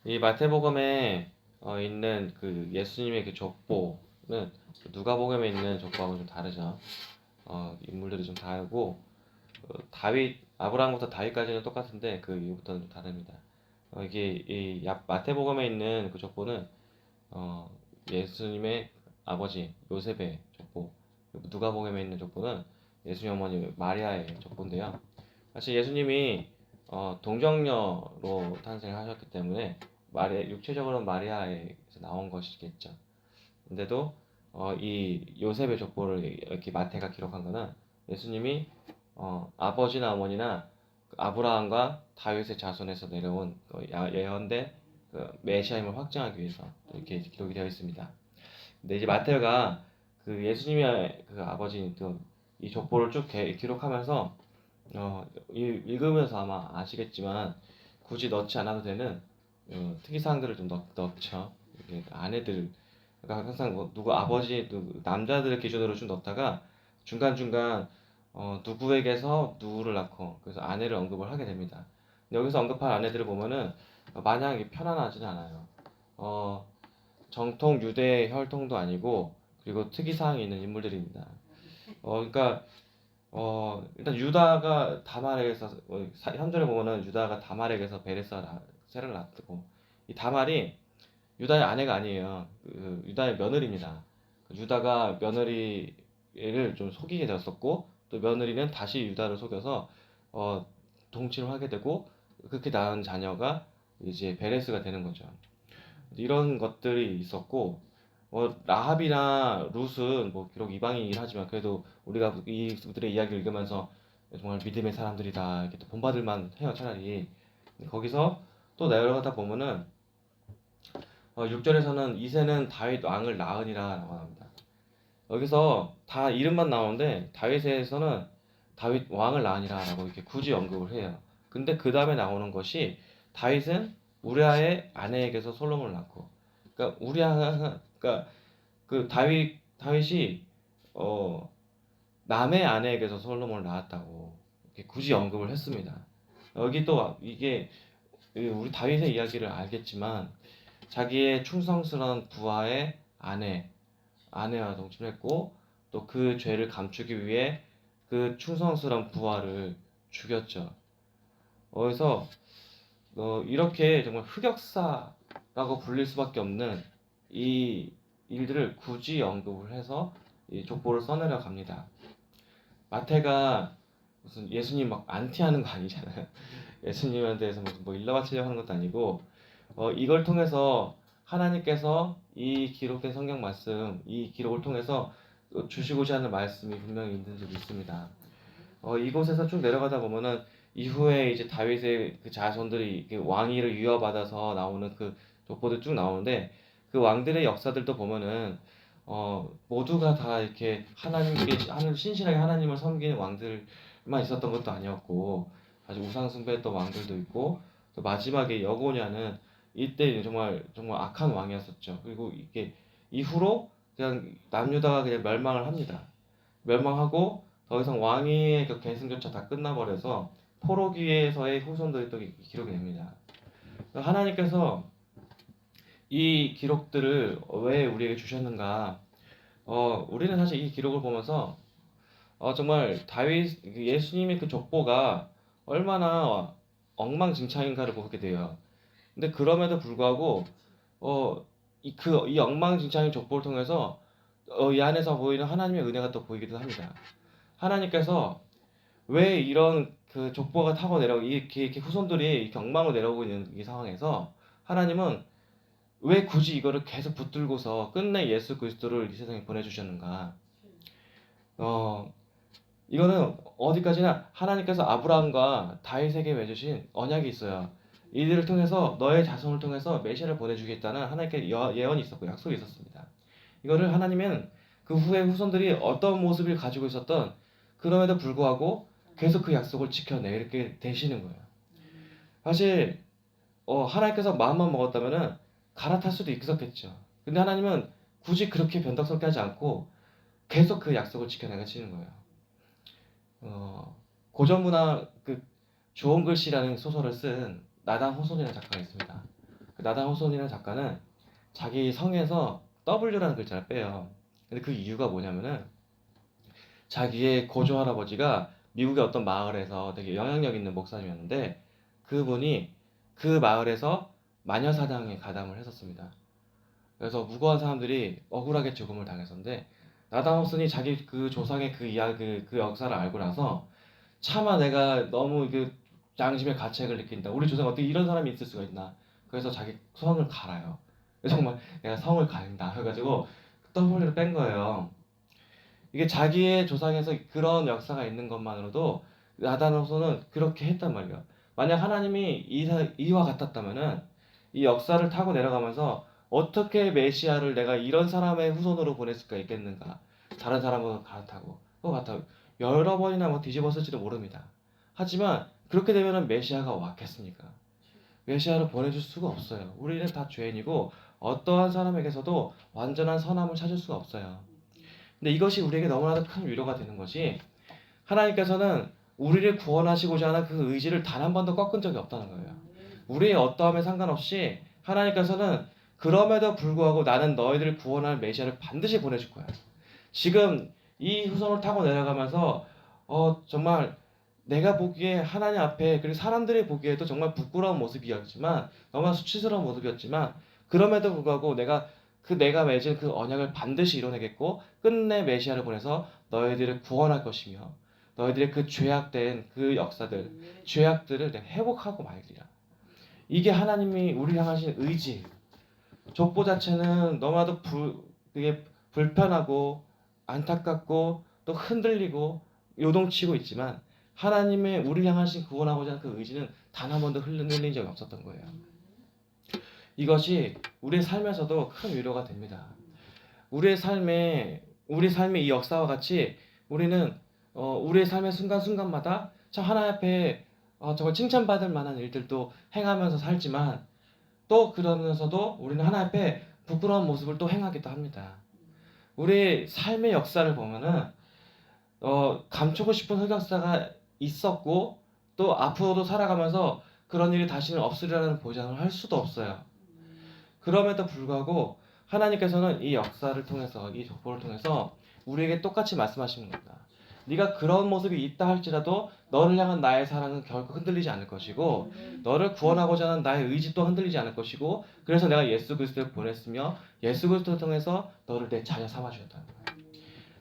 이 마태복음에 있는 그 예수님의 그 족보는 누가복음에 있는 족보하고 좀 다르죠. 인물들이 좀 다르고 다윗 아브라함부터 다윗까지는 똑같은데 그 이후부터는 좀 다릅니다. 이게 이 마태복음에 있는 그 족보는 어, 예수님의 아버지 요셉의 족보, 누가복음에 있는 족보는 예수님 어머니 마리아의 족보인데요. 사실 예수님이 동정녀로 탄생하셨기 때문에 육체적으로는 마리아에서 나온 것이겠죠. 근데도 이 요셉의 족보를 이렇게 마태가 기록한 거는 예수님이 아버지나 어머니나 그 아브라함과 다윗의 자손에서 내려온 예언된 그 메시아임을 확증하기 위해서 이렇게 기록이 되어 있습니다. 근데 이제 마태가 그 예수님의 그 아버지 이 족보를 쭉 기록하면서 읽으면서 아마 아시겠지만 굳이 넣지 않아도 되는 특이사항들을 좀 넣죠. 이게 아내들, 그러니까 항상 뭐 누구 아버지, 남자들의 기준으로 좀 넣다가 중간중간 누구에게서 누구를 낳고 그래서 아내를 언급을 하게 됩니다. 근데 여기서 언급한 아내들을 보면은 마냥 편안하지는 않아요. 어, 정통 유대 혈통도 아니고 그리고 특이사항이 있는 인물들입니다. 그러니까 일단 유다가 다말에게서 현존에 보면은 유다가 다말에게서 세를 낳고 이 다말이 유다의 아내가 아니에요. 그 유다의 며느리입니다. 유다가 며느리를 좀 속이게 되었었고 또 며느리는 다시 유다를 속여서 어, 동침을 하게 되고 그렇게 낳은 자녀가 이제 베레스가 되는 거죠. 이런 것들이 있었고 라합이나 룻은 뭐 비록 이방인이긴 하지만 그래도 우리가 이들의 이야기를 읽으면서 정말 믿음의 사람들이다 이렇게 또 본받을만 해요 차라리. 거기서 또 내려가다 보면은 6절에서는 이새는 다윗 왕을 낳으니라 라고 합니다. 여기서 다 이름만 나오는데 다윗에서는 다윗 왕을 낳으니라 라고 이렇게 굳이 언급을 해요. 근데 그 다음에 나오는 것이 다윗은 우리아의 아내에게서 솔로몬을 낳고 그러니까 그러니까 그 다윗이 남의 아내에게서 솔로몬을 낳았다고 이렇게 굳이 언급을 했습니다. 여기 또 이게 우리 다윗의 이야기를 알겠지만 자기의 충성스러운 부하의 아내와 동침을 했고 또 그 죄를 감추기 위해 그 충성스러운 부하를 죽였죠. 그래서 이렇게 정말 흑역사라고 불릴 수밖에 없는 이 일들을 굳이 언급을 해서 이 족보를 써내려 갑니다. 마태가 무슨 예수님 막 안티하는 거 아니잖아요. 예수님에 대해서 무슨 뭐 일러 바치려고 하는 것도 아니고 이걸 통해서 하나님께서 이 기록된 성경 말씀, 이 기록을 통해서 주시고자 하는 말씀이 분명히 있는 줄 믿습니다. 이곳에서 쭉 내려가다 보면은 이후에 이제 다윗의 그 자손들이 왕위를 유업받아서 나오는 그 족보들 쭉 나오는데 그 왕들의 역사들도 보면은 모두가 다 이렇게 신실하게 하나님을 섬기는 왕들만 있었던 것도 아니었고 아주 우상 숭배했던 왕들도 있고 또 마지막에 여고냐는 이때 정말 정말 악한 왕이었었죠. 그리고 이게 이후로 그냥 남유다가 그냥 멸망을 합니다. 멸망하고 더 이상 왕위의 그 계승조차 다 끝나버려서 포로기에서의 후손들이 또 기록이 됩니다. 하나님께서 이 기록들을 왜 우리에게 주셨는가? 우리는 사실 이 기록을 보면서 정말 예수님의 그 족보가 얼마나 엉망진창인가를 보게 돼요. 근데 그럼에도 불구하고 이 엉망진창인 족보를 통해서 이 안에서 보이는 하나님의 은혜가 또 보이기도 합니다. 하나님께서 왜 이런 그 족보가 타고 내려오고 이렇게 후손들이 경망으로 내려오고 있는 이 상황에서 하나님은 왜 굳이 이거를 계속 붙들고서 끝내 예수 그리스도를 이 세상에 보내주셨는가? 어, 이거는 어디까지나 하나님께서 아브라함과 다윗에게 맺으신 언약이 있어요. 이들을 통해서 너의 자손을 통해서 메시아를 보내주겠다는 하나님께 예언이 있었고 약속이 있었습니다. 이거를 하나님은 그 후에 후손들이 어떤 모습을 가지고 있었던 그럼에도 불구하고 계속 그 약속을 지켜내게 되시는 거예요. 사실 하나님께서 마음만 먹었다면은 갈아탈 수도 있었겠죠. 근데 하나님은 굳이 그렇게 변덕스럽게 하지 않고 계속 그 약속을 지켜내가시는 거예요. 고전문화 그 좋은 글씨라는 소설을 쓴 나당 호손이라는 작가가 있습니다. 그 나단 호손이라는 작가는 자기 성에서 W라는 글자를 빼요. 근데 그 이유가 뭐냐면은 자기의 고조 할아버지가 미국의 어떤 마을에서 되게 영향력 있는 목사님이었는데 그분이 그 마을에서 마녀 사냥에 가담을 했었습니다. 그래서 무고한 사람들이 억울하게 죽음을 당했었는데 나단 호슨이 자기 그 조상의 그 이야기 그 역사를 알고 나서 차마 내가 너무 그 양심의 가책을 느낀다. 우리 조상 어떻게 이런 사람이 있을 수가 있나. 그래서 자기 성을 갈아요. 정말 내가 성을 가린다 해가지고 W를 뺀 거예요. 이게 자기의 조상에서 그런 역사가 있는 것만으로도 나다노소는 그렇게 했단 말이에요. 만약 하나님이 이와 같았다면은 이 역사를 타고 내려가면서 어떻게 메시아를 내가 이런 사람의 후손으로 보낼 수가 있겠는가? 다른 사람은 갈아타고 또 같아 여러 번이나 뭐 뒤집었을지도 모릅니다. 하지만 그렇게 되면은 메시아가 왔겠습니까? 메시아를 보내줄 수가 없어요. 우리는 다 죄인이고 어떠한 사람에게서도 완전한 선함을 찾을 수가 없어요. 근데 이것이 우리에게 너무나도 큰 위로가 되는 것이 하나님께서는 우리를 구원하시고자 하는 그 의지를 단 한 번도 꺾은 적이 없다는 거예요. 우리의 어떠함에 상관없이 하나님께서는 그럼에도 불구하고 나는 너희들을 구원할 메시아를 반드시 보내줄 거야. 지금 이 후손을 타고 내려가면서 정말 내가 보기에 하나님 앞에 그리고 사람들이 보기에도 정말 부끄러운 모습이었지만 너무나 수치스러운 모습이었지만 그럼에도 불구하고 내가 맺은 그 언약을 반드시 이뤄내겠고 끝내 메시아를 보내서 너희들을 구원할 것이며 너희들의 그 죄악된 그 역사들 죄악들을 내가 회복하고 말리라. 이게 하나님이 우리를 향하신 의지. 족보 자체는 너무나도 되게 불편하고 안타깝고 또 흔들리고 요동치고 있지만 하나님의 우리를 향하신 구원하고자 하는 그 의지는 단 한 번도 흔들린 적이 없었던 거예요. 이것이 우리의 삶에서도 큰 위로가 됩니다. 우리 삶의 이 역사와 같이 우리는 우리의 삶의 순간순간마다 참 하나님 앞에 정말 칭찬받을 만한 일들도 행하면서 살지만 또 그러면서도 우리는 하나님 앞에 부끄러운 모습을 또 행하기도 합니다. 우리 삶의 역사를 보면은 감추고 싶은 흑역사가 있었고 또 앞으로도 살아가면서 그런 일이 다시는 없으리라는 보장을 할 수도 없어요. 그럼에도 불구하고 하나님께서는 이 역사를 통해서 이 족보를 통해서 우리에게 똑같이 말씀하시는 겁니다. 네가 그런 모습이 있다 할지라도 너를 향한 나의 사랑은 결코 흔들리지 않을 것이고 너를 구원하고자 하는 나의 의지 또 흔들리지 않을 것이고 그래서 내가 예수 그리스도를 보냈으며 예수 그리스도를 통해서 너를 내 자녀 삼아 주셨다는 거예요.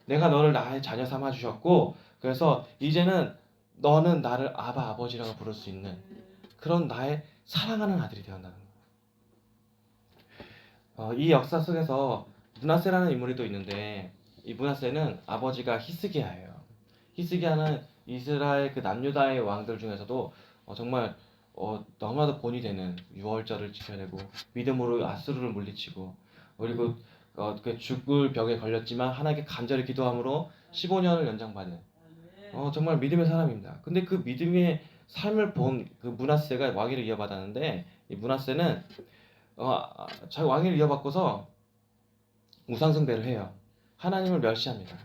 내가 너를 나의 자녀 삼아 주셨고 그래서 이제는 너는 나를 아바 아버지라고 부를 수 있는 그런 나의 사랑하는 아들이 되었다는 거예요. 이 역사 속에서 므낫세라는 인물이 또 있는데 이 므낫세는 아버지가 히스기야예요. 히스기야는 이스라엘 그 남유다의 왕들 중에서도 정말 너무나도 본이 되는 유월절을 지켜내고 믿음으로 아수르를 물리치고 그리고 그 죽을 벽에 걸렸지만 하나님께 간절히 기도함으로 15년을 연장받은 정말 믿음의 사람입니다. 근데 그 믿음의 삶을 본 그 므낫세가 왕위를 이어받았는데 이 므낫세는 자기 왕위를 이어받고서 우상숭배를 해요. 하나님을 멸시합니다.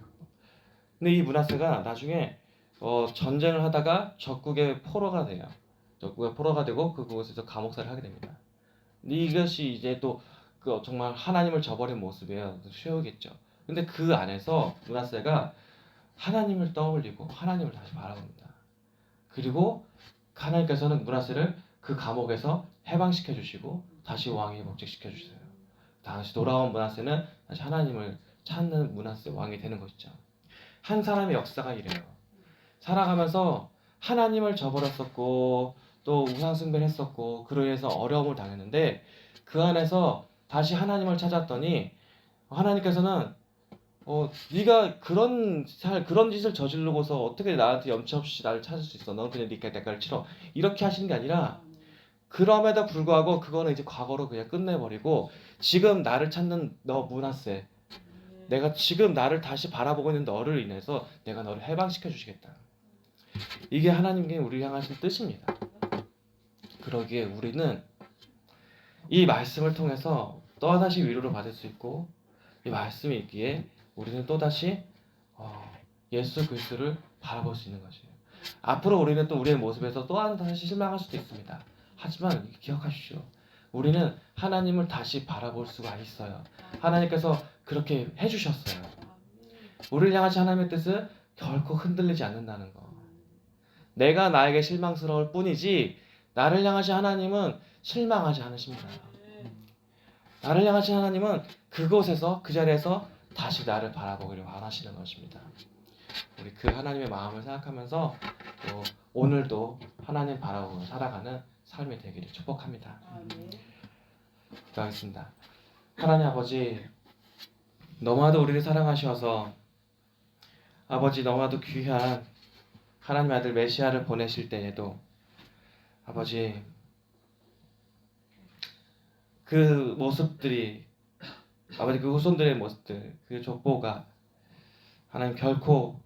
근데 이 므낫세가 나중에 전쟁을 하다가 적국의 포로가 돼요. 적국의 포로가 되고 그곳에서 감옥살이를 하게 됩니다. 근데 이것이 이제 또 그 정말 하나님을 저버린 모습이에요. 쉬우겠죠. 근데 그 안에서 므낫세가 하나님을 떠올리고 하나님을 다시 바라봅니다. 그리고 하나님께서는 므낫세를 그 감옥에서 해방시켜 주시고 다시 왕위에 복직시켜 주세요. 다시 돌아온 므낫세는 다시 하나님을 찾는 므낫세 왕이 되는 것이죠. 한 사람의 역사가 이래요. 살아가면서 하나님을 저버렸었고 또 우상숭배를 했었고 그로 인해서 어려움을 당했는데 그 안에서 다시 하나님을 찾았더니 하나님께서는 네가 그런 짓을 저지르고서 어떻게 나한테 염치 없이 나를 찾을 수 있어? 넌 그냥 네 대가를 치러. 이렇게 하시는 게 아니라 그럼에도 불구하고 그거는 이제 과거로 그냥 끝내버리고 지금 나를 찾는 너 므낫세 내가 지금 나를 다시 바라보고 있는 너를 인해서 내가 너를 해방시켜 주시겠다. 이게 하나님께 우리를 향하신 뜻입니다. 그러기에 우리는 이 말씀을 통해서 또다시 위로를 받을 수 있고 이 말씀이 있기에 우리는 또다시 예수 그리스도를 바라볼 수 있는 것이에요. 앞으로 우리는 또 우리의 모습에서 또한 다시 실망할 수도 있습니다. 하지만 기억하십시오. 우리는 하나님을 다시 바라볼 수가 있어요. 하나님께서 그렇게 해주셨어요. 우리를 향하신 하나님의 뜻은 결코 흔들리지 않는다는 거. 내가 나에게 실망스러울 뿐이지 나를 향하신 하나님은 실망하지 않으십니다. 나를 향하신 하나님은 그곳에서 그 자리에서 다시 나를 바라보기를 원하시는 것입니다. 우리 그 하나님의 마음을 생각하면서 또 오늘도 하나님 바라보고 살아가는 삶이 되기를 축복합니다. 기도하겠습니다. 하나님 아버지, 너무나도 우리를 사랑하셔서 아버지 너무나도 귀한 하나님 아들 메시아를 보내실 때에도 아버지 그 모습들이 아버지 그 후손들의 모습들 그 족보가 하나님 결코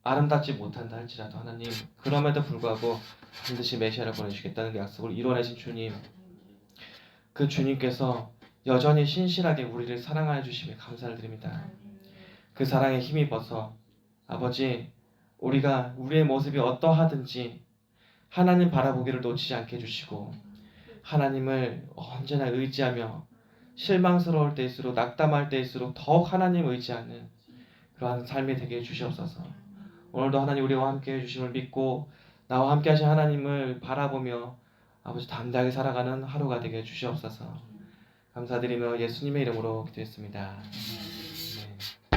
아름답지 못한다 할지라도 하나님 그럼에도 불구하고 반드시 메시아를 보내주시겠다는 그 약속을 이뤄내신 주님, 그 주님께서 여전히 신실하게 우리를 사랑하여 주심에 감사를 드립니다. 그 사랑에 힘입어서 아버지 우리가 우리의 모습이 어떠하든지 하나님 바라보기를 놓치지 않게 해주시고 하나님을 언제나 의지하며 실망스러울 때일수록 낙담할 때일수록 더욱 하나님 의지하는 그러한 삶이 되게 해주시옵소서. 오늘도 하나님 우리와 함께 해주심을 믿고 나와 함께 하신 하나님을 바라보며 아버지 담대하게 살아가는 하루가 되게 해주시옵소서. 감사드리며 예수님의 이름으로 기도했습니다.